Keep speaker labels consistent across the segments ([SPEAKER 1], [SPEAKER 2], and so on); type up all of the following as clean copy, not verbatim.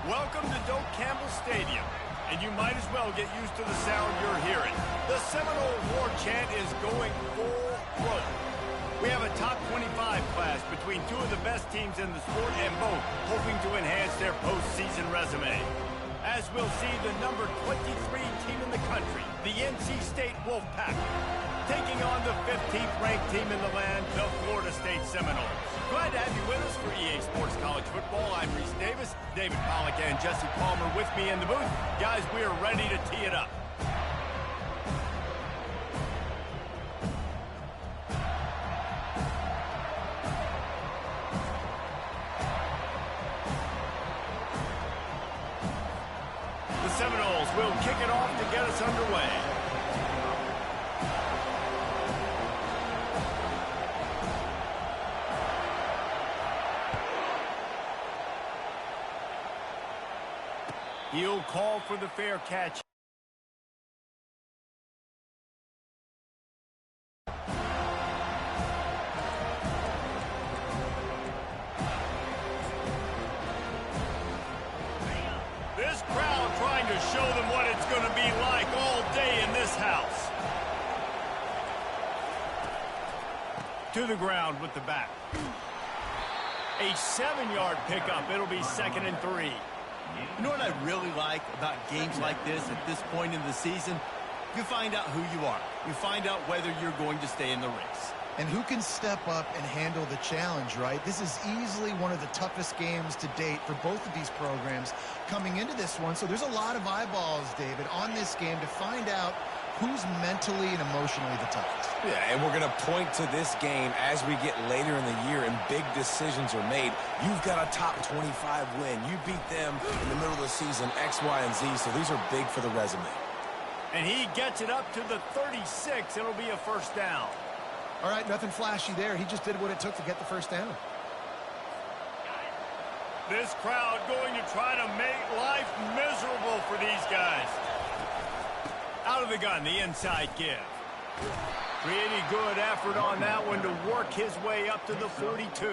[SPEAKER 1] Welcome to Doak Campbell Stadium, and you might as well get used to the sound you're hearing. The Seminole War chant is going full throat. We have a top 25 class between two of the best teams in the sport, and both hoping to enhance their postseason resume. As we'll see, the number 23 team in the country, the NC State Wolfpack, taking on the 15th ranked team in the land, the Florida State Seminoles. Glad to have you with us for EA Sports College Football. I'm Reese Davis, David Pollack and Jesse Palmer with me in the booth. Guys, we are ready to tee it up. The Seminoles will kick it off to get us underway. He'll call for the fair catch. This crowd trying to show them what it's going to be like all day in this house. To the ground with the back. A 7-yard pickup. It'll be 2nd and 3.
[SPEAKER 2] You know what I really like about games like this at this point in the season? You find out who you are. You find out whether you're going to stay in the race.
[SPEAKER 3] And who can step up and handle the challenge, right? This is easily one of the toughest games to date for both of these programs coming into this one. So there's a lot of eyeballs, David, on this game to find out who's mentally and emotionally the toughest.
[SPEAKER 4] Yeah, and we're going to point to this game as we get later in the year and big decisions are made. You've got a top 25 win. You beat them in the middle of the season, X, Y, and Z, so these are big for the resume.
[SPEAKER 1] And he gets it up to the 36. It'll be a first down.
[SPEAKER 3] All right, nothing flashy there. He just did what it took to get the first down.
[SPEAKER 1] This crowd going to try to make life miserable for these guys. Out of the gun, the inside give. Pretty good effort on that one to work his way up to the 42.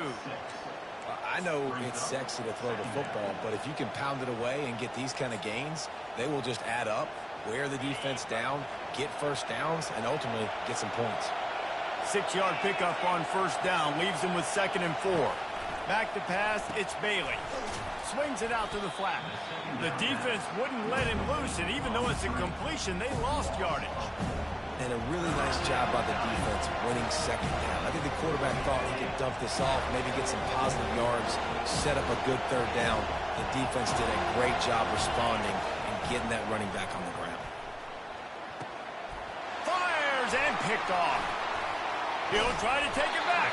[SPEAKER 4] I know it's sexy to throw the football, but if you can pound it away and get these kind of gains, they will just add up, wear the defense down, get first downs, and ultimately get some points.
[SPEAKER 1] 6-yard pickup on first down, leaves him with 2nd and 4. Back to pass, it's Bailey. Swings it out to the flat. The defense wouldn't let him loose, and even though it's a completion, they lost yardage.
[SPEAKER 4] And a really nice job by the defense winning 2nd down. I think the quarterback thought he could dump this off, maybe get some positive yards, set up a good 3rd down. The defense did a great job responding and getting that running back on the ground.
[SPEAKER 1] Fires and picked off. He'll try to take it back.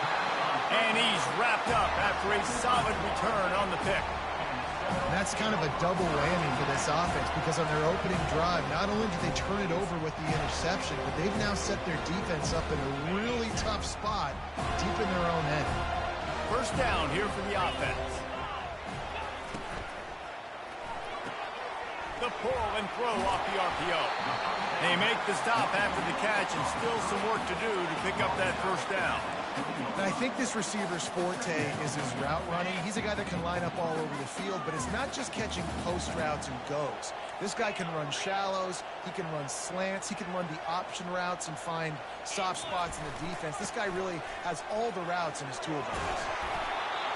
[SPEAKER 1] And he's wrapped up after a solid return on the pick.
[SPEAKER 3] And that's kind of a double whammy for this offense because on their opening drive, not only did they turn it over with the interception, but they've now set their defense up in a really tough spot deep in their own end.
[SPEAKER 1] First down here for the offense. The pull and throw off the RPO. They make the stop after the catch and still some work to do to pick up that first down.
[SPEAKER 3] And I think this receiver's forte is his route running. He's a guy that can line up all over the field, but it's not just catching post routes and goes. This guy can run shallows, he can run slants, he can run the option routes and find soft spots in the defense. This guy really has all the routes in his toolbox.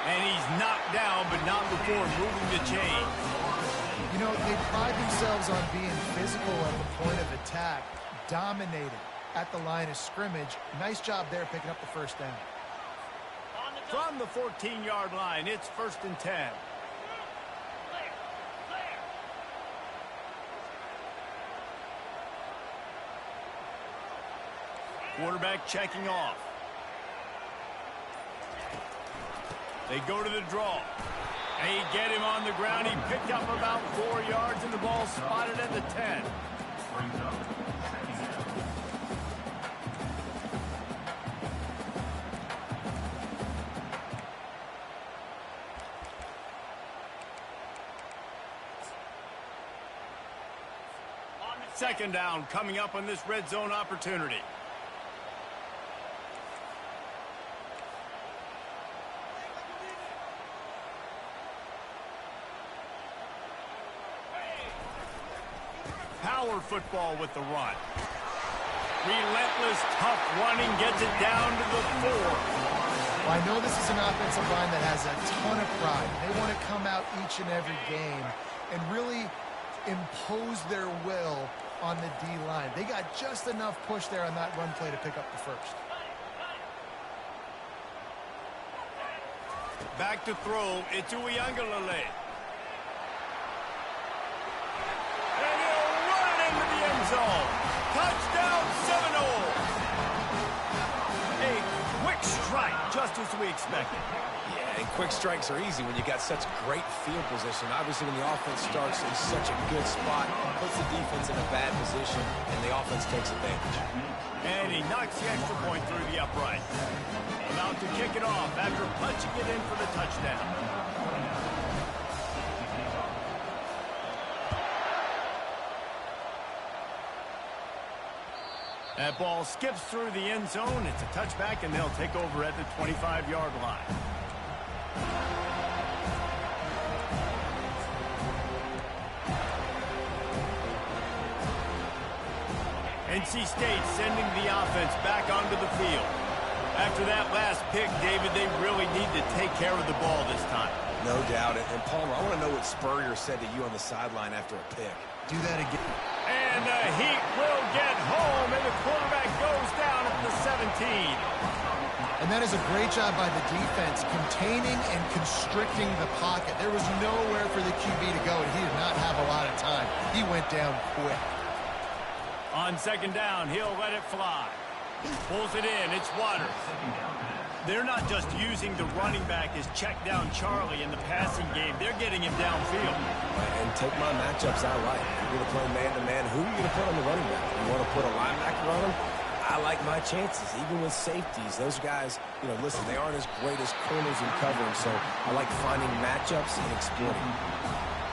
[SPEAKER 1] And he's knocked down, but not before moving the chain.
[SPEAKER 3] You know, they pride themselves on being physical at the point of attack, dominating at the line of scrimmage. Nice job there picking up the first down.
[SPEAKER 1] From the 14-yard line, it's 1st and 10. Quarterback checking off. They go to the draw. They get him on the ground. He picked up about 4 yards, and the ball spotted at the 10. Second down coming up on this red zone opportunity. power football with the run. Relentless, tough running gets it down to the 4.
[SPEAKER 3] Well, I know this is an offensive line that has a ton of pride. They want to come out each and every game and really impose their will on the D-line. They got just enough push there on that run play to pick up the first.
[SPEAKER 1] Back to throw. It's Uiagalelei. And he'll run it into the end zone. Touchdown, Seminoles. A quick strike, just as we expected.
[SPEAKER 4] Yeah, and quick strikes are easy when you got such great field position. Obviously, when the offense starts in such a good spot, puts the defense in a bad position, and the offense takes advantage.
[SPEAKER 1] And he knocks the extra point through the upright. About to kick it off after punching it in for the touchdown. That ball skips through the end zone. It's a touchback, and they'll take over at the 25-yard line. NC State sending the offense back onto the field. After that last pick, David, they really need to take care of the ball this time.
[SPEAKER 4] No doubt. And Palmer, I want to know what Spurrier said to you on the sideline after a pick.
[SPEAKER 3] Do that again.
[SPEAKER 1] And the Heat will get home, and the quarterback goes down at the 17.
[SPEAKER 3] And that is a great job by the defense, containing and constricting the pocket. There was nowhere for the QB to go, and he did not have a lot of time. He went down quick.
[SPEAKER 1] On second down, he'll let it fly. Pulls it in. It's Waters. They're not just using the running back as check down Charlie in the passing game. They're getting him downfield.
[SPEAKER 4] And take my matchups I like. If you're going to play man-to-man, who are you going to put on the running back? You want to put a linebacker on him? I like my chances, even with safeties. Those guys, you know, listen, they aren't as great as corners in covering, so I like finding matchups and exploiting.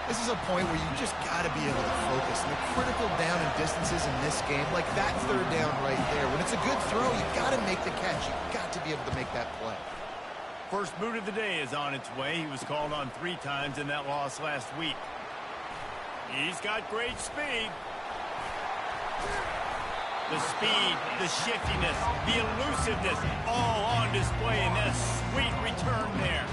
[SPEAKER 3] This is a point where you just got to be able to focus. And the critical down and distances in this game, like that third down right there. When it's a good throw, you got to make the catch. You got to be able to make that play.
[SPEAKER 1] First boot of the day is on its way. He was called on 3 times in that loss last week. He's got great speed. The speed, the shiftiness, the elusiveness, all on display in that sweet return there.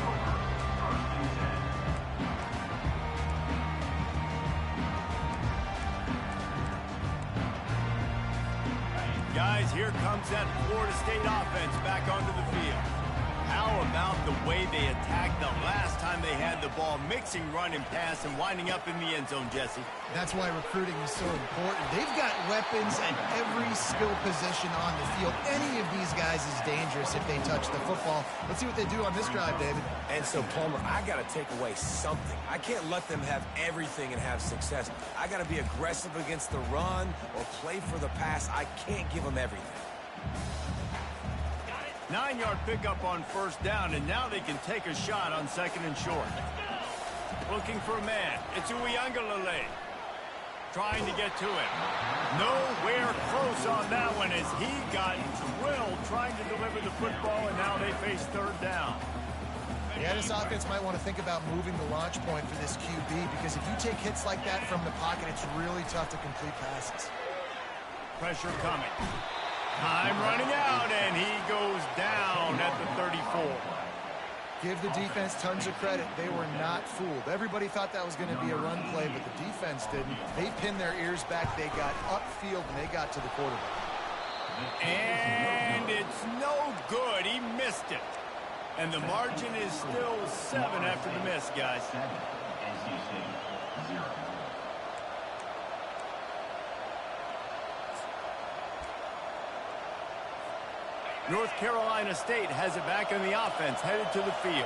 [SPEAKER 1] Guys, here comes that Florida State offense back onto the field. How about the way they attacked the last time they had the ball, mixing run and pass and winding up in the end zone, Jesse?
[SPEAKER 3] That's why recruiting is so important. They've got weapons at every skill position on the field. Any of these guys is dangerous if they touch the football. Let's see what they do on this drive, David.
[SPEAKER 4] And so, Palmer, I got to take away something. I can't let them have everything and have success. I got to be aggressive against the run or play for the pass. I can't give them everything.
[SPEAKER 1] 9-yard pickup on first down, and now they can take a shot on second and short. Looking for a man. It's Uiagalelei. Trying to get to him. Nowhere close on that one as he got drilled trying to deliver the football, and now they face third down.
[SPEAKER 3] Yeah, this offense might want to think about moving the launch point for this QB, because if you take hits like that from the pocket, it's really tough to complete passes.
[SPEAKER 1] Pressure coming. Time running out, and he goes down at the 34.
[SPEAKER 3] Give the defense tons of credit. They were not fooled. Everybody thought that was going to be a run play, but the defense didn't. They pinned their ears back. They got upfield, and they got to the quarterback.
[SPEAKER 1] And it's no good. He missed it. And the margin is still 7 after the miss, guys. North Carolina State has it back on the offense, headed to the field.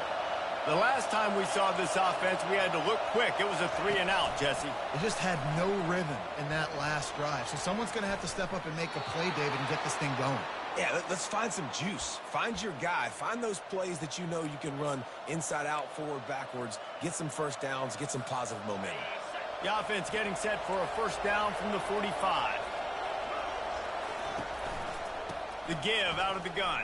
[SPEAKER 1] The last time we saw this offense, we had to look quick. It was a 3-and-out, Jesse.
[SPEAKER 3] They just had no rhythm in that last drive. So someone's going to have to step up and make a play, David, and get this thing going.
[SPEAKER 4] Yeah, let's find some juice. Find your guy. Find those plays that you know you can run inside out, forward, backwards. Get some first downs. Get some positive momentum.
[SPEAKER 1] The offense getting set for a first down from the 45. The give out of the gun.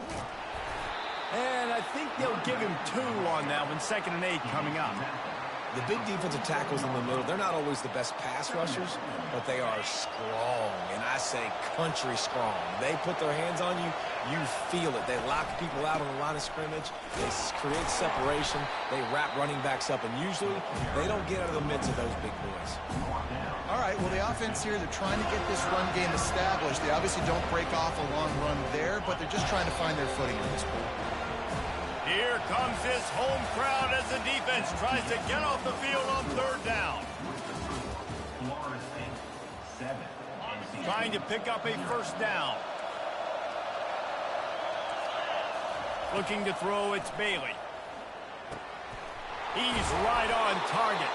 [SPEAKER 1] And I think they'll give him 2 on that one. 2nd and 8 coming up.
[SPEAKER 4] The big defensive tackles in the middle, they're not always the best pass rushers, but they are strong, and I say country strong. They put their hands on you, you feel it. They lock people out on the line of scrimmage. They create separation. They wrap running backs up, and usually they don't get out of the midst of those big boys.
[SPEAKER 3] All right, well, the offense here, they're trying to get this run game established. They obviously don't break off a long run there, but they're just trying to find their footing at this point.
[SPEAKER 1] Here comes this home crowd as the defense tries to get off the field on third down. Trying to pick up a first down. Looking to throw, it's Bailey. He's right on target.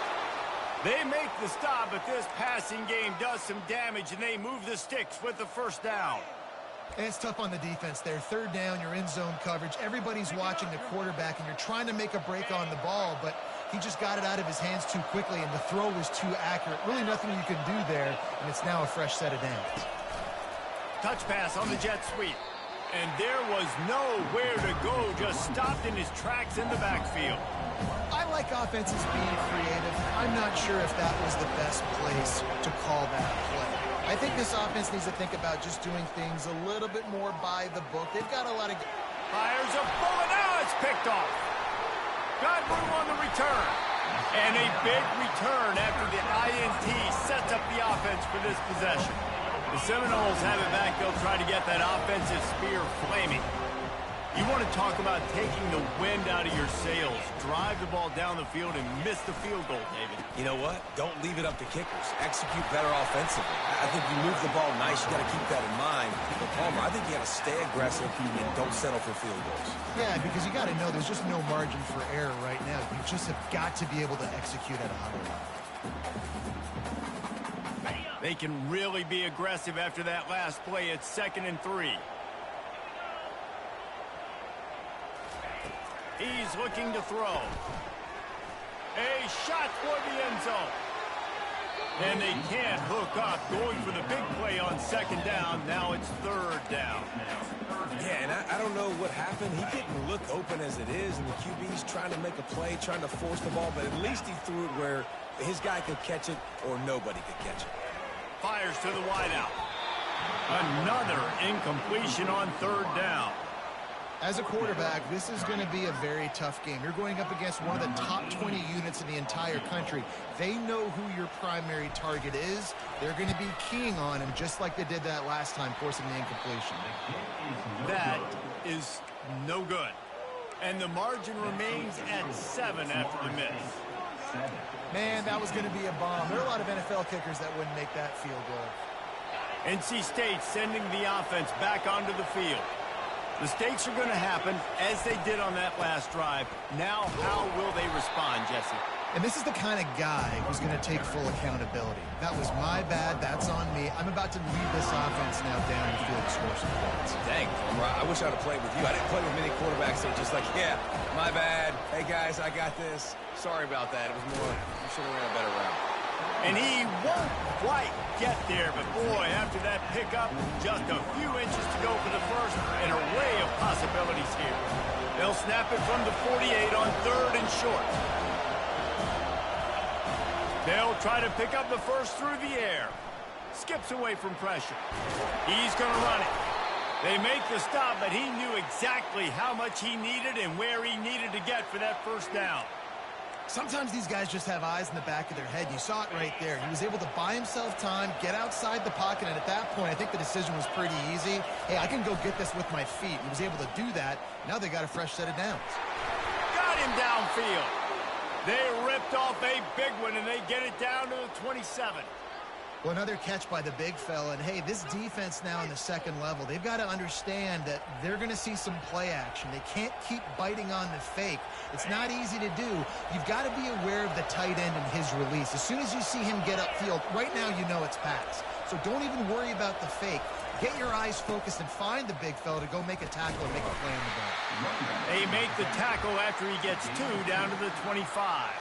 [SPEAKER 1] They make the stop, but this passing game does some damage, and they move the sticks with the first down.
[SPEAKER 3] And it's tough on the defense there. Third down, you're in zone coverage. Everybody's watching the quarterback, and you're trying to make a break on the ball, but he just got it out of his hands too quickly, and the throw was too accurate. Really nothing you can do there, and it's now a fresh set of downs.
[SPEAKER 1] Touch pass on the jet sweep. And there was nowhere to go, just stopped in his tracks in the backfield.
[SPEAKER 3] I like offenses being creative. I'm not sure if that was the best place to call that play. I think this offense needs to think about just doing things a little bit more by the book. They've got a lot of...
[SPEAKER 1] Fires a bullet. Now it's picked off. Got room on the return. And a big return after the INT sets up the offense for this possession. The Seminoles have it back. They'll try to get that offensive spear flaming. You want to talk about taking the wind out of your sails. Drive the ball down the field and miss the field goal, David.
[SPEAKER 4] You know what? Don't leave it up to kickers. Execute better offensively. I think you move the ball nice. You got to keep that in mind. But Palmer, I think you got to stay aggressive and don't settle for field goals.
[SPEAKER 3] Yeah, because you got to know there's just no margin for error right now. You just have got to be able to execute at a high level.
[SPEAKER 1] They can really be aggressive after that last play. It's 2nd and 3. He's looking to throw. A shot for the end zone. And they can't hook up. Going for the big play on 2nd down. Now it's 3rd down.
[SPEAKER 4] Yeah, and I don't know what happened. He didn't look open as it is, and the QB's trying to make a play, trying to force the ball, but at least he threw it where his guy could catch it or nobody could catch it.
[SPEAKER 1] Fires to the wideout. Another incompletion on 3rd down.
[SPEAKER 3] As a quarterback, this is going to be a very tough game. You're going up against one of the top 20 units in the entire country. They know who your primary target is. They're going to be keying on him just like they did that last time, forcing the incompletion.
[SPEAKER 1] That is no good. And the margin remains at 7 after the miss.
[SPEAKER 3] Man, that was going to be a bomb. There are a lot of NFL kickers that wouldn't make that field goal.
[SPEAKER 1] NC State sending the offense back onto the field. Mistakes are going to happen, as they did on that last drive. Now, how will they respond, Jesse?
[SPEAKER 3] And this is the kind of guy who's going to take full accountability. That was my bad. That's on me. I'm about to lead this offense now down the field to score some points.
[SPEAKER 4] Dang, I wish I would have played with you. I didn't play with many quarterbacks that are just like, yeah, my bad. Hey, guys, I got this. Sorry about that. It was more, you should have ran a better route.
[SPEAKER 1] And he won't quite get there, but boy, after that pickup, just a few inches to go for the first. An array of possibilities here. They'll snap it from the 48 on 3rd and short. They'll try to pick up the first through the air. Skips away from pressure. He's going to run it. They make the stop, but he knew exactly how much he needed and where he needed to get for that first down.
[SPEAKER 3] Sometimes these guys just have eyes in the back of their head. You saw it right there. He was able to buy himself time, get outside the pocket, and at that point, I think the decision was pretty easy. Hey, I can go get this with my feet. He was able to do that. Now they got a fresh set of downs.
[SPEAKER 1] Got him downfield. They ripped off a big one, and they get it down to the 27.
[SPEAKER 3] Well, another catch by the big fella. And, hey, this defense now in the 2nd level, they've got to understand that they're going to see some play action. They can't keep biting on the fake. It's not easy to do. You've got to be aware of the tight end and his release. As soon as you see him get upfield, right now you know it's pass. So don't even worry about the fake. Get your eyes focused and find the big fella to go make a tackle and make a play on the ball.
[SPEAKER 1] They make the tackle after he gets 2 down to the 25.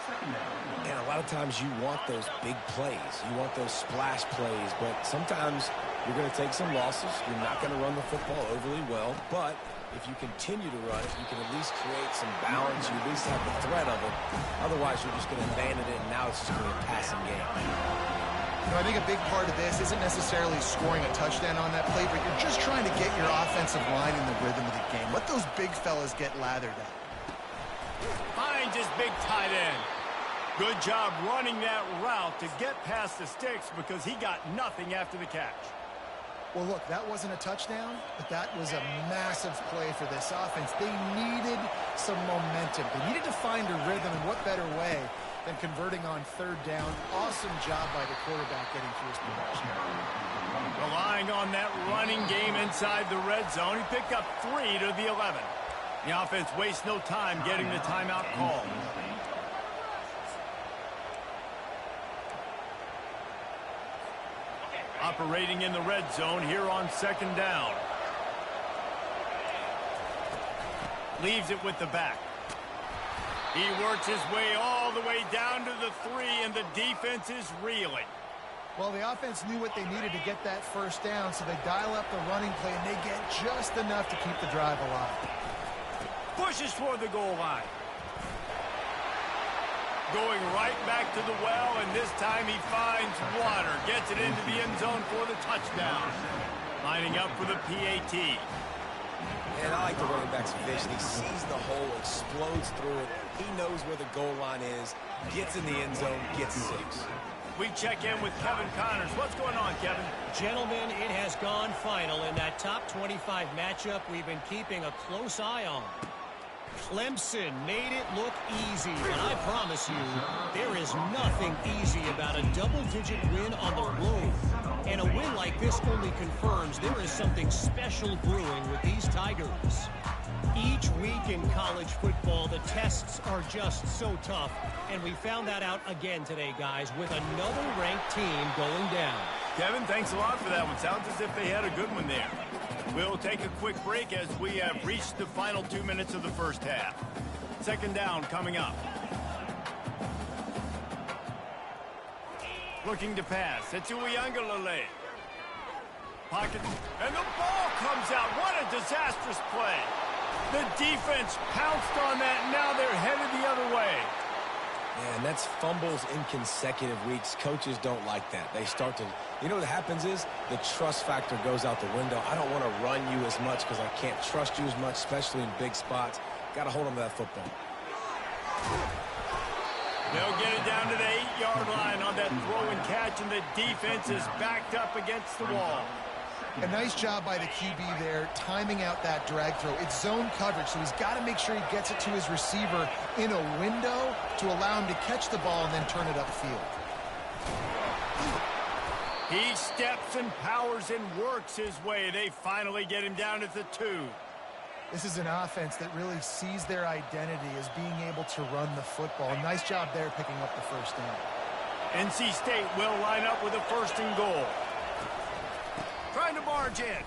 [SPEAKER 4] And a lot of times you want those big plays. You want those splash plays, but sometimes you're going to take some losses. You're not going to run the football overly well, but if you continue to run it, you can at least create some balance. You at least have the threat of it. Otherwise, you're just going to abandon it, and now it's just going to be a passing game.
[SPEAKER 3] You know, I think a big part of this isn't necessarily scoring a touchdown on that play, but you're just trying to get your offensive line in the rhythm of the game. Let those big fellas get lathered up.
[SPEAKER 1] Finds his big tight end. Good job running that route to get past the sticks because he got nothing after the catch.
[SPEAKER 3] Well, look, that wasn't a touchdown, but that was a massive play for this offense. They needed some momentum. They needed to find a rhythm, and what better way than converting on third down. Awesome job by the quarterback getting through his progression.
[SPEAKER 1] Relying on that running game inside the red zone. He picked up 3 to the 11. The offense wastes no time getting the timeout called. Operating in the red zone here on second down. Leaves it with the back. He works his way all the way down to the 3, and the defense is reeling.
[SPEAKER 3] Well, the offense knew what they needed to get that first down, so they dial up the running play, and they get just enough to keep the drive alive.
[SPEAKER 1] Pushes toward the goal line. Going right back to the well, and this time he finds water. Gets it into the end zone for the touchdown. Lining up for the PAT.
[SPEAKER 4] And I like the running back's vision. He sees the hole, explodes through it. He knows where the goal line is, gets in the end zone, gets 6.
[SPEAKER 1] We check in with Kevin Connors. What's going on, Kevin?
[SPEAKER 5] Gentlemen, it has gone final in that top 25 matchup we've been keeping a close eye on. Clemson made it look easy, but I promise you, there is nothing easy about a double-digit win on the road. And a win like this only confirms there is something special brewing with these Tigers. Each week in college football, the tests are just so tough, and we found that out again today, guys, with another ranked team going down.
[SPEAKER 1] Kevin, thanks a lot for that one. Sounds as if they had a good one there. We'll take a quick break as we have reached the final 2 minutes of the first half. Second down coming up. Looking to pass. It's Uiagalelei. Pocket. And the ball comes out. What a disastrous play. The defense pounced on that. Now they're headed the other way.
[SPEAKER 4] Man, that's fumbles in consecutive weeks. Coaches don't like that. They start to, you know what happens is the trust factor goes out the window. I don't want to run you as much because I can't trust you as much, especially in big spots. Got to hold on to that football.
[SPEAKER 1] They'll get it down to the 8-yard line on that throw and catch, and the defense is backed up against the wall.
[SPEAKER 3] A nice job by the QB there, timing out that drag throw. It's zone coverage, so he's got to make sure he gets it to his receiver in a window to allow him to catch the ball and then turn it upfield.
[SPEAKER 1] He steps and powers and works his way. They finally get him down at the 2.
[SPEAKER 3] This is an offense that really sees their identity as being able to run the football. Nice job there picking up the first down.
[SPEAKER 1] NC State will line up with a 1st and goal. Trying to barge in.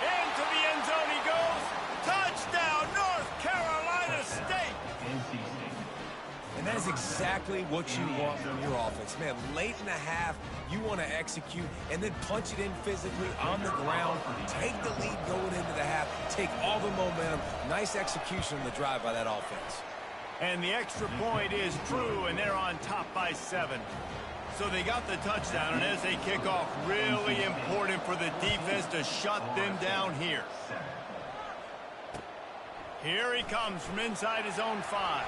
[SPEAKER 1] Into the end zone he goes. Touchdown, North Carolina State.
[SPEAKER 4] And that is exactly what you want from your offense. Man, late in the half, you want to execute and then punch it in physically on the ground. Take the lead going into the half. Take all the momentum. Nice execution on the drive by that offense.
[SPEAKER 1] And the extra point is true, and they're on top by 7. So they got the touchdown, and as they kick off, really important for the defense to shut them down here. Here he comes from inside his own 5.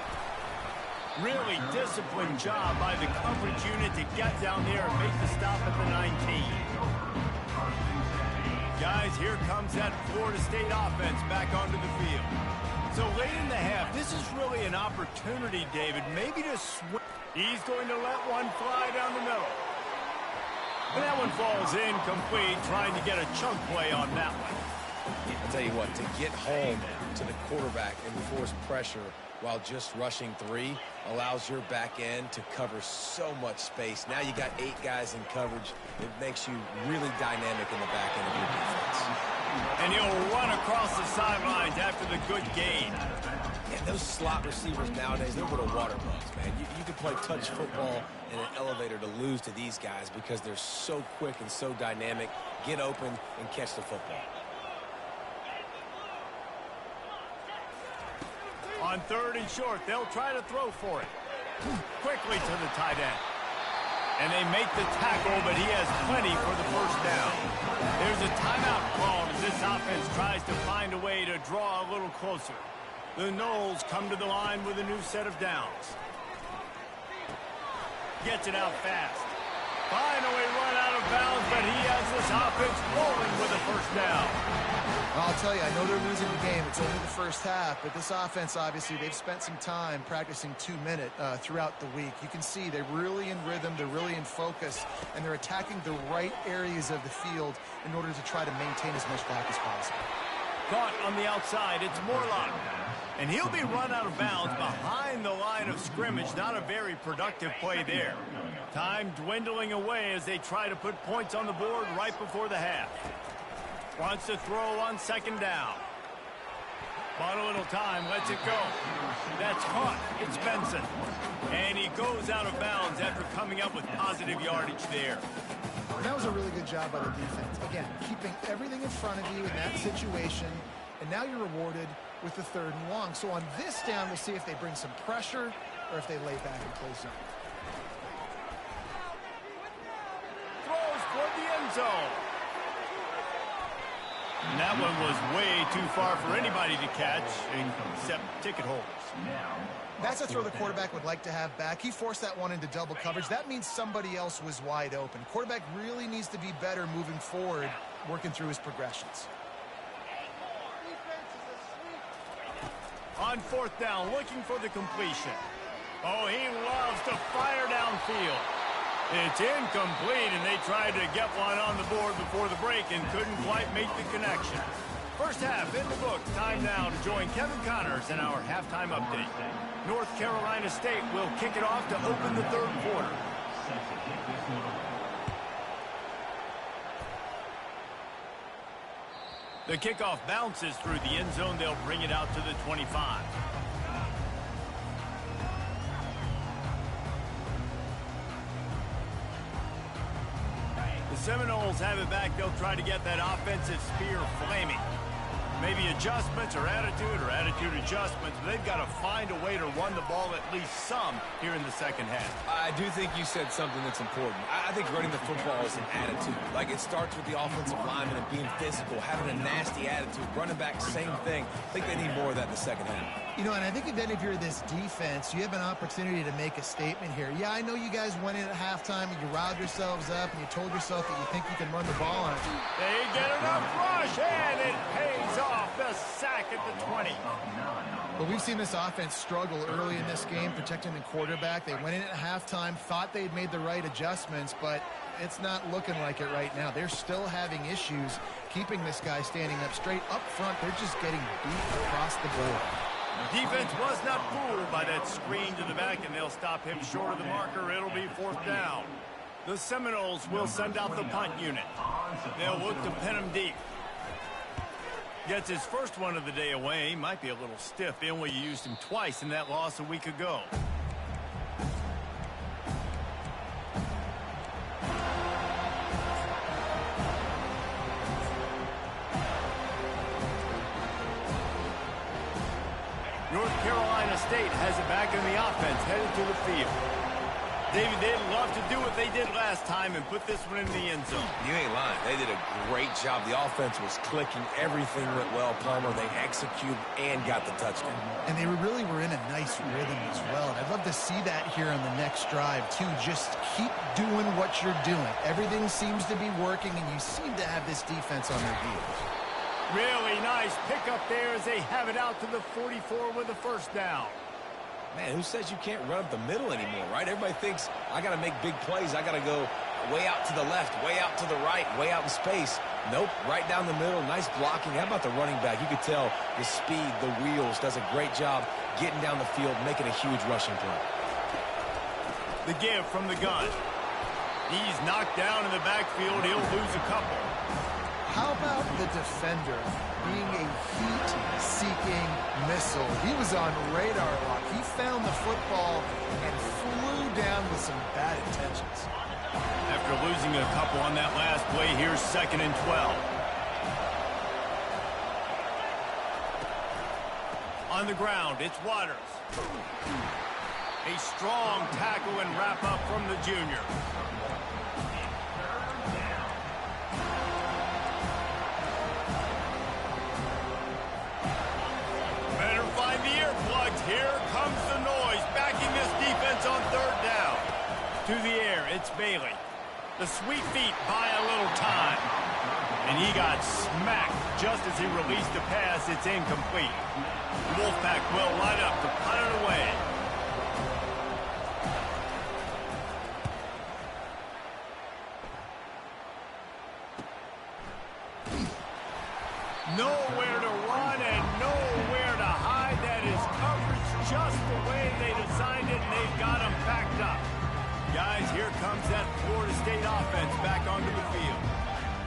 [SPEAKER 1] Really disciplined job by the coverage unit to get down there and make the stop at the 19. Guys, here comes that Florida State offense back onto the field. So late in the half, this is really an opportunity, David, maybe to swing. He's going to let one fly down the middle. And that one falls incomplete, trying to get a chunk play on that one.
[SPEAKER 4] I'll tell you what, to get home to the quarterback and force pressure while just rushing 3 allows your back end to cover so much space. Now you got 8 guys in coverage. It makes you really dynamic in the back end of your defense.
[SPEAKER 1] And he'll run across the sidelines after the good gain.
[SPEAKER 4] And those slot receivers nowadays, they're little water bugs, man. You can play touch football in an elevator to lose to these guys because they're so quick and so dynamic. Get open and catch the football.
[SPEAKER 1] On 3rd and short, they'll try to throw for it. Quickly to the tight end. And they make the tackle, but he has plenty for the first down. There's a timeout called as this offense tries to find a way to draw a little closer. The Noles come to the line with a new set of downs. Gets it out fast. Finally run out of bounds, but he has this offense rolling with a first down.
[SPEAKER 3] I'll tell you, I know they're losing the game. It's only the first half, but this offense, obviously, they've spent some time practicing 2-minute throughout the week. You can see they're really in rhythm, they're really in focus, and they're attacking the right areas of the field in order to try to maintain as much clock as possible.
[SPEAKER 1] Caught on the outside, it's Morlock. And he'll be run out of bounds behind the line of scrimmage. Not a very productive play there. Time dwindling away as they try to put points on the board right before the half. Wants to throw on 2nd down. Bought a little time, lets it go. That's caught. It's Benson. And he goes out of bounds after coming up with positive yardage there.
[SPEAKER 3] That was a really good job by the defense. Again, keeping everything in front of you in that situation, and now you're rewarded with the 3rd and long. So on this down, we'll see if they bring some pressure or if they lay back and play zone.
[SPEAKER 1] Throws for the end zone. And that one was way too far for anybody to catch, except ticket holders.
[SPEAKER 3] That's a throw the quarterback would like to have back. He forced that one into double coverage. That means somebody else was wide open. Quarterback really needs to be better moving forward, working through his progressions.
[SPEAKER 1] On 4th down, looking for the completion. Oh, he loves to fire downfield. It's incomplete, and they tried to get one on the board before the break and couldn't quite make the connection. First half in the books. Time now to join Kevin Connors in our halftime update. North Carolina State will kick it off to open the 3rd quarter. The kickoff bounces through the end zone. They'll bring it out to the 25. The Seminoles have it back. They'll try to get that offensive spear flaming. Maybe adjustments or attitude adjustments, but they've got to find a way to run the ball at least some here in the 2nd half.
[SPEAKER 4] I do think you said something that's important. I think running the football is an attitude. Like, it starts with the offensive lineman and being physical, having a nasty attitude. Running back, same thing. I think they need more of that in the 2nd half.
[SPEAKER 3] You know, and I think then if you're this defense, you have an opportunity to make a statement here. Yeah, I know you guys went in at halftime and you riled yourselves up and you told yourself that you think you can run the ball on it.
[SPEAKER 1] They get enough rush, and it pays off. The sack at the 20.
[SPEAKER 3] But we've seen this offense struggle early in this game, protecting the quarterback. They went in at halftime, thought they'd made the right adjustments, but it's not looking like it right now. They're still having issues keeping this guy standing up straight. Up front, they're just getting beat across the board.
[SPEAKER 1] Defense was not fooled by that screen to the back, and they'll stop him short of the marker. It'll be 4th down. The Seminoles will send out the punt unit. They'll look to pin him deep. Gets his first one of the day away. Might be a little stiff. They only used him twice in that loss a week ago. North Carolina State has it back in the offense, headed to the field. David, they'd love to do what they did last time and put this one in the end zone.
[SPEAKER 4] You ain't lying. They did a great job. The offense was clicking. Everything went well. Palmer, they executed and got the touchdown.
[SPEAKER 3] And they really were in a nice rhythm as well. And I'd love to see that here on the next drive, too. Just keep doing what you're doing. Everything seems to be working, and you seem to have this defense on their heels.
[SPEAKER 1] Really nice pickup there as they have it out to the 44 with a first down.
[SPEAKER 4] Man, who says you can't run up the middle anymore, right? Everybody thinks, I got to make big plays. I got to go way out to the left, way out to the right, way out in space. Nope, right down the middle. Nice blocking. How about the running back? You could tell the speed, the wheels, does a great job getting down the field, making a huge rushing play.
[SPEAKER 1] The give from the gun. He's knocked down in the backfield. He'll lose a couple.
[SPEAKER 3] How about the defender being a heat-seeking missile? He was on radar lock. He found the football and flew down with some bad intentions.
[SPEAKER 1] After losing a couple on that last play, here's 2nd and 12. On the ground, it's Waters. A strong tackle and wrap up from the junior. Better find the earplugs. Here comes the noise, backing this defense on third down. To the air, it's Bailey. The sweet feet buy a little time. And he got smacked just as he released the pass. It's incomplete. Wolfpack will line up to punt it away. Nowhere to run and nowhere to hide. That is coverage just the way they designed it, and they've got them packed up. Guys, here comes that Florida State offense back onto the field.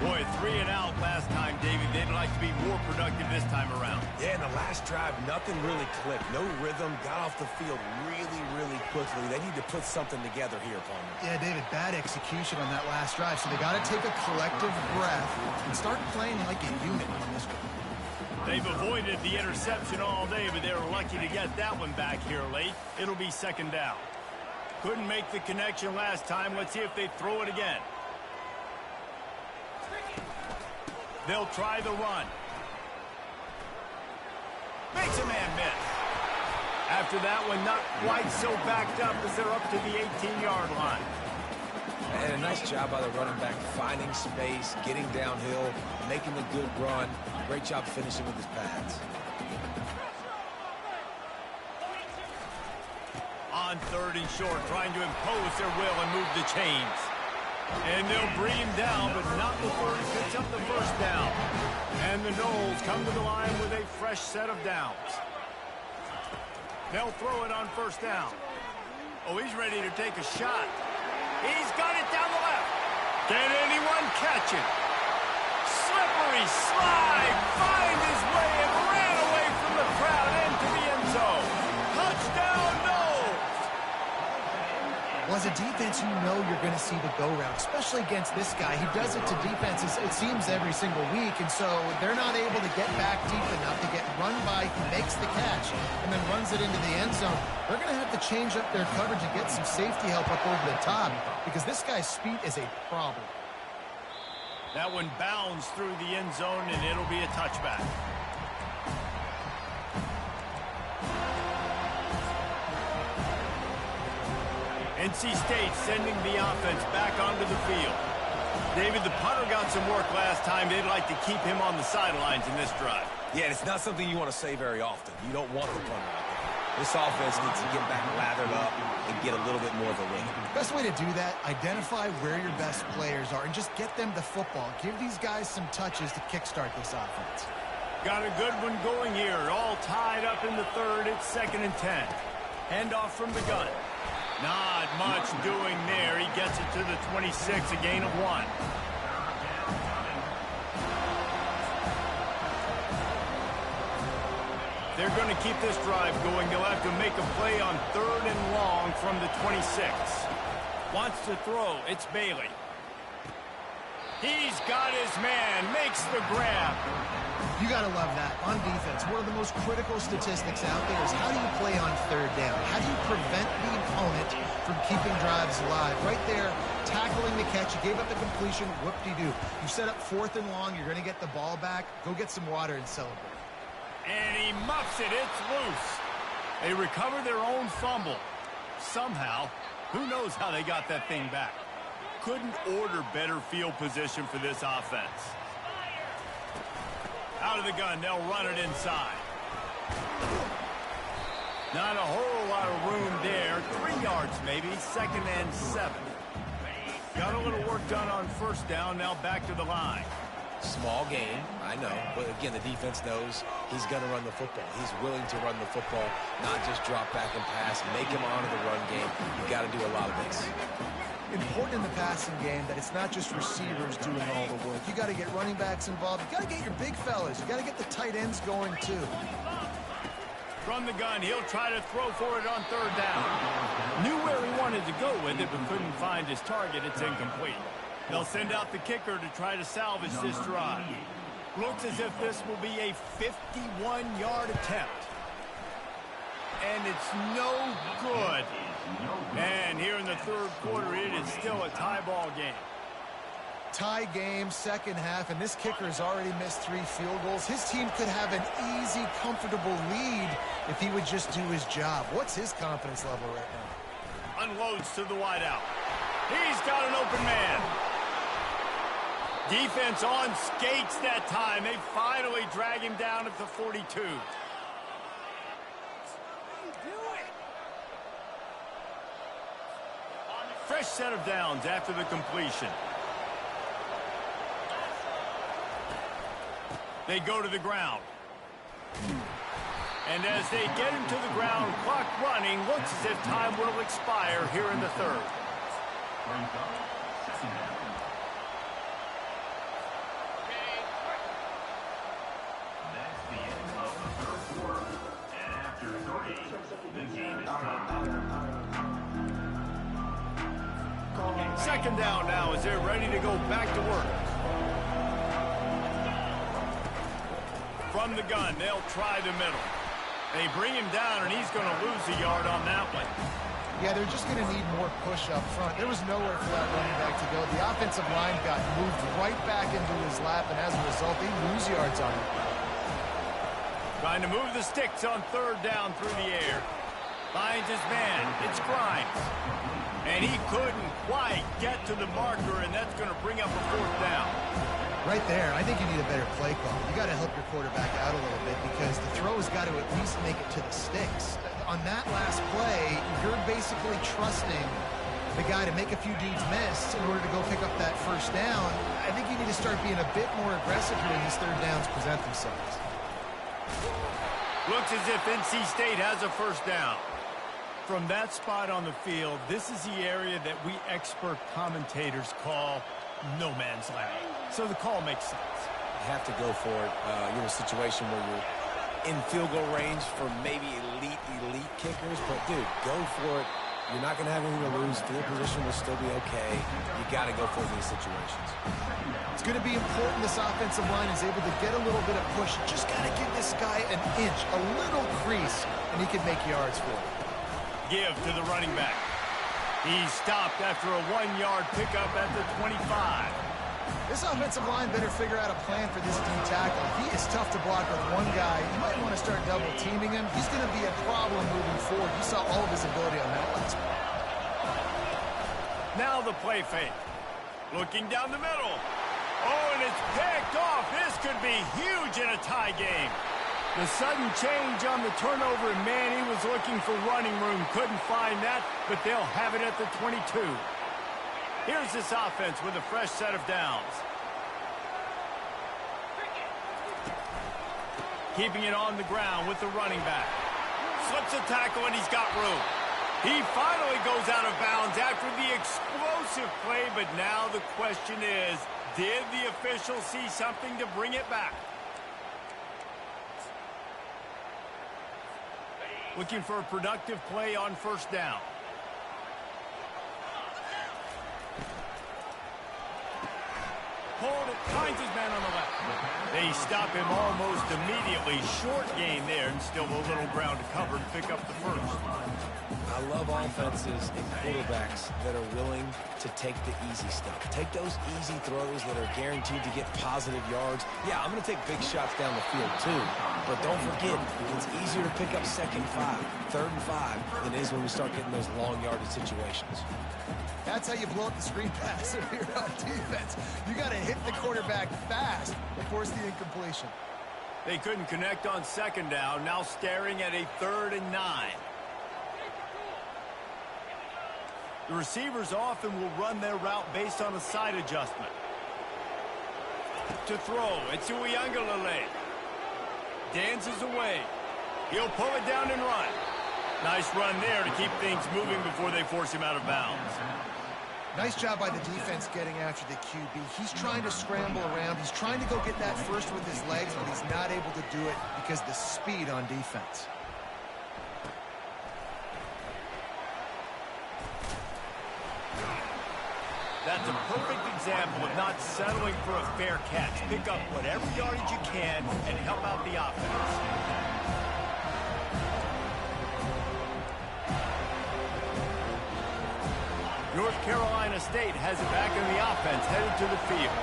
[SPEAKER 1] Boy, 3 and out last time, David. They'd like to be more productive this time around.
[SPEAKER 4] Yeah, in the last drive, nothing really clicked. No rhythm, got off the field really quickly. They need to put something together here, Palmer.
[SPEAKER 3] Yeah, David, bad execution on that last drive. So they got to take a collective breath and start playing like a unit on this one.
[SPEAKER 1] They've avoided the interception all day, but they were lucky to get that one back here late. It'll be second down. Couldn't make the connection last time. Let's see if they throw it again. They'll try the run. Makes a man miss. After that one, not quite so backed up as they're up to the 18-yard line.
[SPEAKER 4] And a nice job by the running back, finding space, getting downhill, making a good run. Great job finishing with his pads.
[SPEAKER 1] On third and short, trying to impose their will and move the chains. And they'll bring him down, but not before he picks up the first down. And the Noles come to the line with a fresh set of downs. They'll throw it on first down. Oh, he's ready to take a shot. He's got it down the left. Can anyone catch it? Slippery slide, find his way and ran away from the crowd into the end zone. Touchdown, Noles!
[SPEAKER 3] Well, as a defense, you know you're going to see the go route, especially against this guy. He does it to defenses, it seems, every single week, and so they're not able to get back deep enough to get run by. He makes the catch and then runs it into the end zone. They're going to have to change up their coverage and get some safety help up over the top because this guy's speed is a problem.
[SPEAKER 1] That one bounds through the end zone, and it'll be a touchback. NC State sending the offense back onto the field. David, the punter got some work last time. They'd like to keep him on the sidelines in this drive.
[SPEAKER 4] Yeah, it's not something you want to say very often. You don't want the punter out there. This offense needs to get back lathered up and get a little bit more of a rhythm.
[SPEAKER 3] Best way to do that, identify where your best players are and just get them the football. Give these guys some touches to kickstart this offense.
[SPEAKER 1] Got a good one going here. All tied up in the third. It's 2nd and 10. Handoff from the gun. Not much doing there. He gets it to the 26, a gain of 1. They're going to keep this drive going. They'll have to make a play on 3rd and long from the 26. Wants to throw. It's Bailey. He's got his man. Makes the grab.
[SPEAKER 3] You got to love that. On defense, one of the most critical statistics out there is how do you play on 3rd down? How do you prevent the opponent from keeping drives alive? Right there, tackling the catch. You gave up the completion. Whoop-de-doo. You set up 4th and long. You're going to get the ball back. Go get some water and celebrate.
[SPEAKER 1] And he muffs it. It's loose. They recover their own fumble. Somehow, who knows how they got that thing back. Couldn't order better field position for this offense. Out of the gun, they'll run it inside. Not a whole lot of room there. 3 yards maybe, 2nd and 7. Got a little work done on first down, now back to the line.
[SPEAKER 4] Small game, I know, but again, the defense knows he's going to run the football. He's willing to run the football, not just drop back and pass, make him honor the run game. You've got to do a lot of this.
[SPEAKER 3] Important in the passing game that it's not just receivers doing all the work. You got to get running backs involved. You got to get your big fellas. You got to get the tight ends going too.
[SPEAKER 1] From the gun, he'll try to throw for it on 3rd down. Knew where he wanted to go with it, but couldn't find his target. It's incomplete. They'll send out the kicker to try to salvage this drive. Looks as if this will be a 51-yard attempt. and it's no good. And here in the third quarter, it is still a tie ball game.
[SPEAKER 3] Tie game, second half, and this kicker has already missed 3 field goals. His team could have an easy, comfortable lead if he would just do his job. What's his confidence level right now?
[SPEAKER 1] Unloads to the wideout. He's got an open man. Defense on skates that time. They finally drag him down at the 42. Fresh set of downs after the completion. They go to the ground. And as they get him to the ground, clock running, looks as if time will expire here in the third.
[SPEAKER 6] That's the end of the third quarter. And after 3, the game is tied.
[SPEAKER 1] Second down now as they're ready to go back to work. From the gun, they'll try the middle. They bring him down, and he's going to lose a yard on that one.
[SPEAKER 3] Yeah, they're just going to need more push up front. There was nowhere for that running back to go. The offensive line got moved right back into his lap, and as a result, they lose yards on him.
[SPEAKER 1] Trying to move the sticks on third down through the air. Finds his man. It's Grimes. And he couldn't quite get to the marker, and that's going to bring up a fourth down.
[SPEAKER 3] Right there, I think you need a better play call. You got to help your quarterback out a little bit because the throw has got to at least make it to the sticks. On that last play, you're basically trusting the guy to make a few dudes miss in order to go pick up that first down. I think you need to start being a bit more aggressive when these third downs present themselves.
[SPEAKER 1] Looks as if NC State has a first down. From that spot on the field, this is the area that we expert commentators call no man's land. So the call makes sense.
[SPEAKER 4] You have to go for it. You're in a situation where you're in field goal range for maybe elite kickers, but dude, go for it. You're not going to have anything to lose. Field position will still be okay. You got to go for it in these situations.
[SPEAKER 3] It's going to be important this offensive line is able to get a little bit of push. Just got to give this guy an inch, a little crease, and he can make yards for it.
[SPEAKER 1] Give to the running back. He's stopped after a 1-yard pickup at the 25.
[SPEAKER 3] This offensive line better figure out a plan for this D tackle. He is tough to block with one guy. You might want to start double teaming him. He's going to be a problem moving forward. You saw all of his ability on that last play.
[SPEAKER 1] Now the play fake. Looking down the middle. Oh, and it's picked off. This could be huge in a tie game. The sudden change on the turnover, and man, he was looking for running room. Couldn't find that, but they'll have it at the 22. Here's this offense with a fresh set of downs. Keeping it on the ground with the running back. Slips a tackle, and he's got room. He finally goes out of bounds after the explosive play, but now the question is, did the official see something to bring it back? Looking for a productive play on first down. Hold it, finds his man on the left. They stop him almost immediately. Short gain there, and still a little ground to cover and pick up the first.
[SPEAKER 4] I love offenses and quarterbacks that are willing to take the easy stuff. Take those easy throws that are guaranteed to get positive yards. Yeah, I'm going to take big shots down the field too. But don't forget, it's easier to pick up second 5, third and 5 than it is when we start getting those long yardage situations.
[SPEAKER 3] That's how you blow up the screen pass if you're on defense. You got to hit the quarterback fast and force the incompletion.
[SPEAKER 1] They couldn't connect on second down. Now staring at a 3rd and 9. The receivers often will run their route based on a side adjustment. To throw, it's Uiagalelei. Dances away. He'll pull it down and run. Nice run there to keep things moving before they force him out of bounds.
[SPEAKER 3] Nice job by the defense getting after the QB. He's trying to scramble around. He's trying to go get that first with his legs, but he's not able to do it because of the speed on defense.
[SPEAKER 1] That's a perfect example of not settling for a fair catch. Pick up whatever yardage you can and help out the offense. North Carolina State has it back in the offense, headed to the field.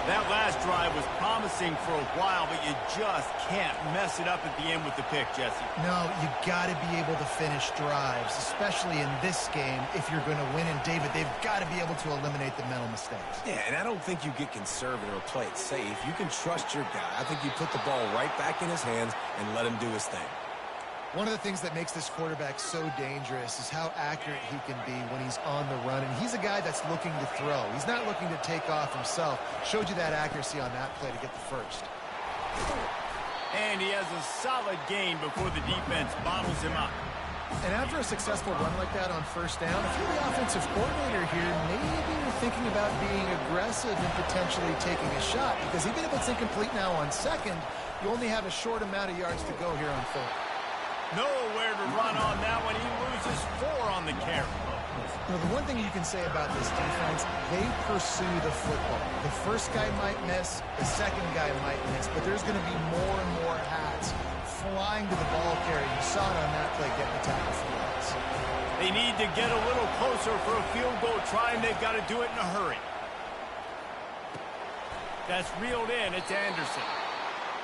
[SPEAKER 1] That last drive was promising for a while, but you just can't mess it up at the end with the pick, Jesse.
[SPEAKER 3] No, you got to be able to finish drives, especially in this game if you're going to win. And, David, they've got to be able to eliminate the mental mistakes.
[SPEAKER 4] Yeah, and I don't think you get conservative or play it safe. You can trust your guy. I think you put the ball right back in his hands and let him do his thing.
[SPEAKER 3] One of the things that makes this quarterback so dangerous is how accurate he can be when he's on the run. And he's a guy that's looking to throw. He's not looking to take off himself. Showed you that accuracy on that play to get the first.
[SPEAKER 1] And he has a solid gain before the defense bottles him up.
[SPEAKER 3] And after a successful run like that on first down, if you're the offensive coordinator here, maybe you're thinking about being aggressive and potentially taking a shot. Because even if it's incomplete now on second, you only have a short amount of yards to go here on third.
[SPEAKER 1] Nowhere to run on that one. He loses 4 on the carry.
[SPEAKER 3] Now, the one thing you can say about this defense, they pursue the football. The first guy might miss, the second guy might miss, but there's going to be more and more hats flying to the ball carrier. You saw it on that play getting the tackle for loss.
[SPEAKER 1] They need to get a little closer for a field goal try, and they've got to do it in a hurry. That's reeled in. It's Anderson.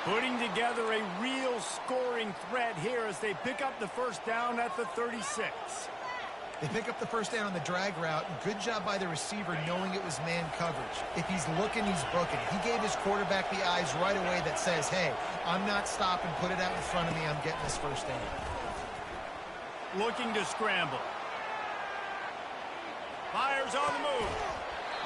[SPEAKER 1] Putting together a real scoring threat here as they pick up the first down at the 36.
[SPEAKER 3] They pick up the first down on the drag route. Good job by the receiver knowing it was man coverage. If he's looking, he's booking. He gave his quarterback the eyes right away that says, hey, I'm not stopping. Put it out in front of me. I'm getting this first down.
[SPEAKER 1] Looking to scramble. Fires on the move.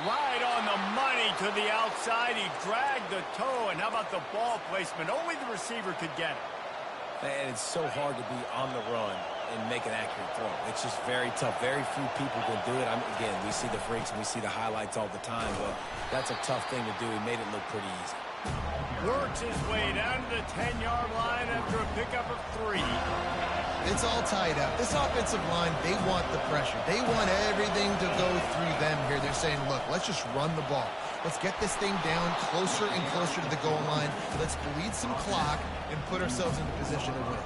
[SPEAKER 1] Right on the money to the outside. He dragged the toe. And how about the ball placement? Only the receiver could get it.
[SPEAKER 4] And it's so hard to be on the run and make an accurate throw. It's just very tough. Very few people can do it. Again, we see the freaks and we see the highlights all the time, but that's a tough thing to do. He made it look pretty easy.
[SPEAKER 1] Works his way down to the 10-yard line after a pickup of 3.
[SPEAKER 3] It's all tied up. This offensive line, they want the pressure. They want everything to go through them here. They're saying, look, let's just run the ball. Let's get this thing down closer and closer to the goal line. Let's bleed some clock and put ourselves into position to win.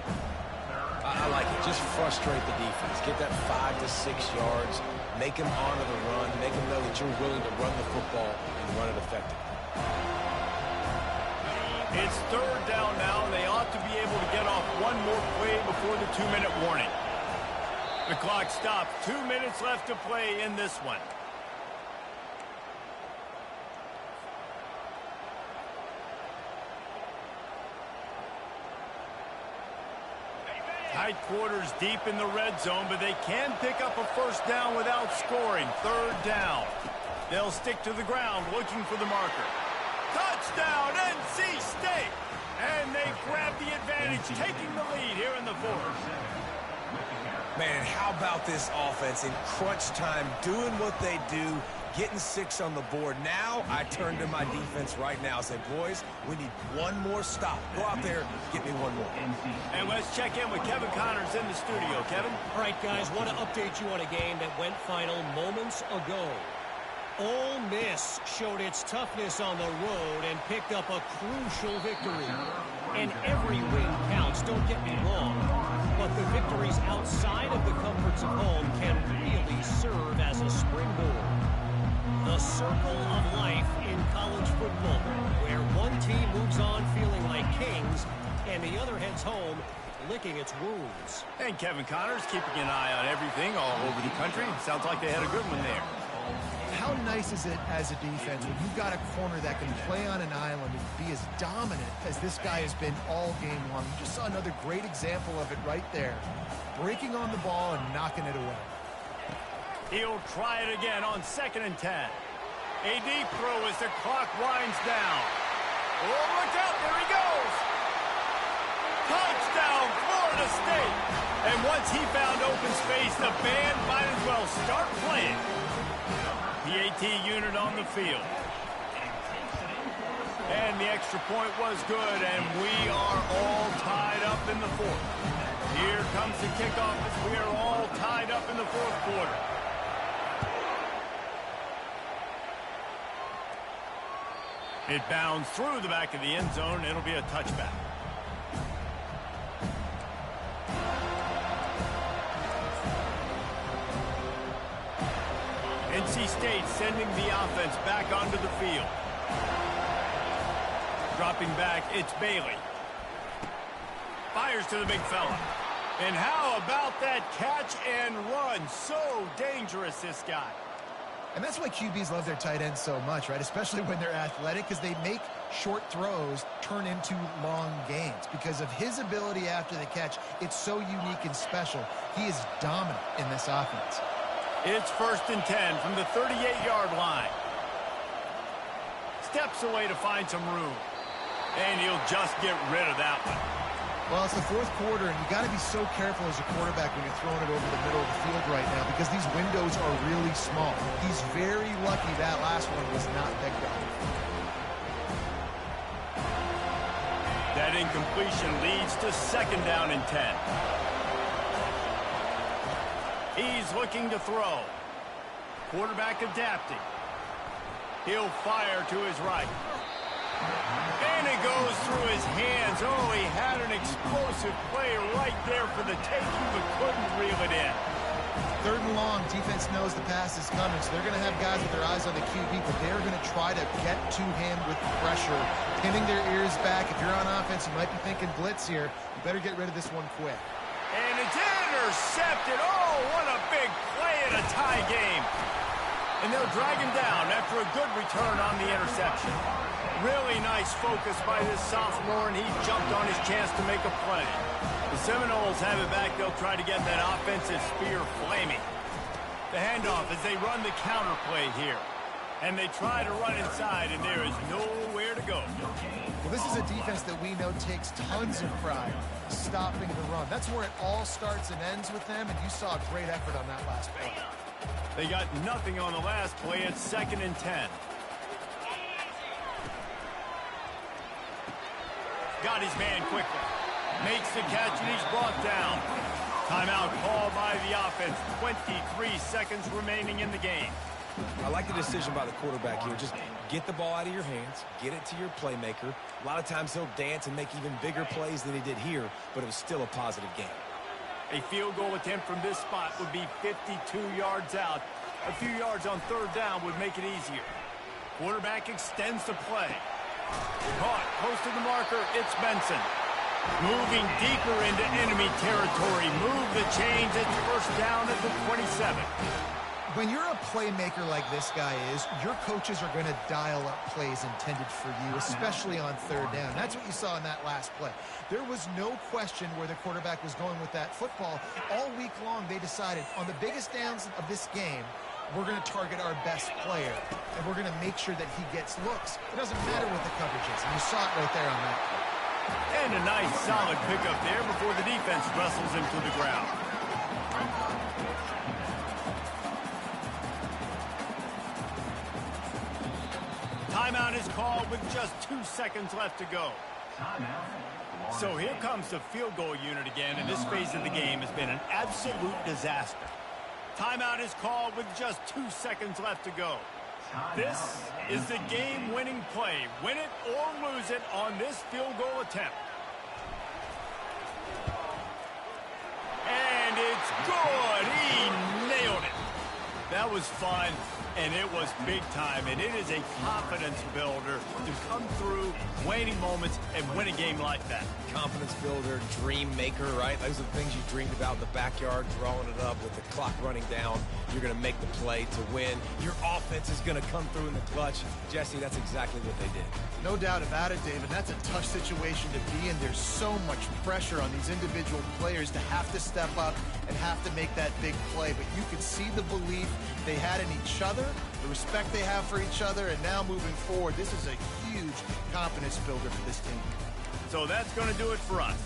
[SPEAKER 4] I like it. Just frustrate the defense. Get that 5 to 6 yards. Make them honor the run. Make them know that you're willing to run the football and run it effectively.
[SPEAKER 1] It's third down now, and they ought to be able to get off one more play before the 2-minute warning. The clock stopped. 2 minutes left to play in this one. Tight quarters deep in the red zone, but they can pick up a first down without scoring. Third down. They'll stick to the ground looking for the marker. Touchdown, NC State! And they grab the advantage, taking the lead here in the fourth.
[SPEAKER 4] Man, how about this offense in crunch time, doing what they do, getting 6 on the board. Now I turn to my defense right now and say, boys, we need one more stop. Go out there, get me one more.
[SPEAKER 1] And let's check in with Kevin Connors in the studio. Kevin?
[SPEAKER 5] All right, guys, want to update you on a game that went final moments ago. Ole Miss showed its toughness on the road and picked up a crucial victory. And every win counts, don't get me wrong. But the victories outside of the comforts of home can really serve as a springboard. The circle of life in college football, where one team moves on feeling like kings and the other heads home licking its wounds.
[SPEAKER 1] And Kevin Connors keeping an eye on everything all over the country. Sounds like they had a good one there.
[SPEAKER 3] How nice is it as a defense when you've got a corner that can play on an island and be as dominant as this guy has been all game long? You just saw another great example of it right there. Breaking on the ball and knocking it away.
[SPEAKER 1] He'll try it again on 2nd and 10. A deep throw as the clock winds down. Oh, look out, there he goes! Touchdown, Florida State! And once he found open space, the band might as well start playing. PAT unit on the field. And the extra point was good, and we are all tied up in the fourth. Here comes the kickoff as we are all tied up in the fourth quarter. It bounds through the back of the end zone. It'll be a touchback. NC State sending the offense back onto the field. Dropping back, it's Bailey. Fires to the big fella. And how about that catch and run? So dangerous, this guy.
[SPEAKER 3] And that's why QBs love their tight ends so much, right? Especially when they're athletic, because they make short throws turn into long gains. Because of his ability after the catch, it's so unique and special. He is dominant in this offense.
[SPEAKER 1] It's 1st and 10 from the 38-yard line. Steps away to find some room. And he'll just get rid of that one.
[SPEAKER 3] Well, it's the 4th quarter, and you got to be so careful as a quarterback when you're throwing it over the middle of the field right now because these windows are really small. He's very lucky that last one was not picked up.
[SPEAKER 1] That incompletion leads to 2nd down and 10. He's looking to throw. Quarterback adapting. He'll fire to his right. And it goes through his hands. Oh, he had an explosive play right there for the taking, but couldn't reel it in.
[SPEAKER 3] 3rd and long, defense knows the pass is coming, so they're going to have guys with their eyes on the QB, but they're going to try to get to him with pressure, pinning their ears back. If you're on offense, you might be thinking blitz here. You better get rid of this one quick.
[SPEAKER 1] And it's intercepted. Oh, what a big play in a tie game. And they'll drag him down after a good return on the interception. Really nice focus by this sophomore, and he jumped on his chance to make a play. The Seminoles have it back. They'll try to get that offensive spear flaming. The handoff as they run the counter play here. And they try to run inside, and there is nowhere to go.
[SPEAKER 3] Well, this is a defense that we know takes tons of pride stopping the run. That's where it all starts and ends with them, and you saw a great effort on that last play.
[SPEAKER 1] They got nothing on the last play. It's 2nd and 10. Got his man quickly. Makes the catch, and he's brought down. Timeout called by the offense. 23 seconds remaining in the game.
[SPEAKER 4] I like the decision by the quarterback here. Just get the ball out of your hands, get it to your playmaker. A lot of times he'll dance and make even bigger plays than he did here, but it was still a positive game.
[SPEAKER 1] A field goal attempt from this spot would be 52 yards out. A few yards on 3rd down would make it easier. Quarterback extends the play. Caught close to the marker. It's Benson. Moving deeper into enemy territory. Move the chains. It's 1st down at the 27.
[SPEAKER 3] When you're a playmaker like this guy is, your coaches are going to dial up plays intended for you, especially on 3rd down. That's what you saw in that last play. There was no question where the quarterback was going with that football. All week long, they decided on the biggest downs of this game, we're going to target our best player, and we're going to make sure that he gets looks. It doesn't matter what the coverage is, and you saw it right there on that play.
[SPEAKER 1] And a nice solid pickup there before the defense wrestles him to the ground. Timeout is called with just 2 seconds left to go. So here comes the field goal unit again, and this phase of the game has been an absolute disaster. Timeout is called with just 2 seconds left to go. This is the game-winning play. Win it or lose it on this field goal attempt. And it's good. He nailed it. That was fun, and it was big time, and it is a confidence builder to come through waning moments and win a game like that.
[SPEAKER 4] Confidence builder, dream maker, right? Those are the things you dreamed about in the backyard, drawing it up with the clock running down. You're going to make the play to win. Your offense is going to come through in the clutch. Jesse, that's exactly what they did.
[SPEAKER 3] No doubt about it, David. That's a tough situation to be in. There's so much pressure on these individual players to have to step up and have to make that big play. But you could see the belief they had in each other, the respect they have for each other, and now moving forward, this is a huge confidence builder for this team.
[SPEAKER 1] So that's going to do it for us.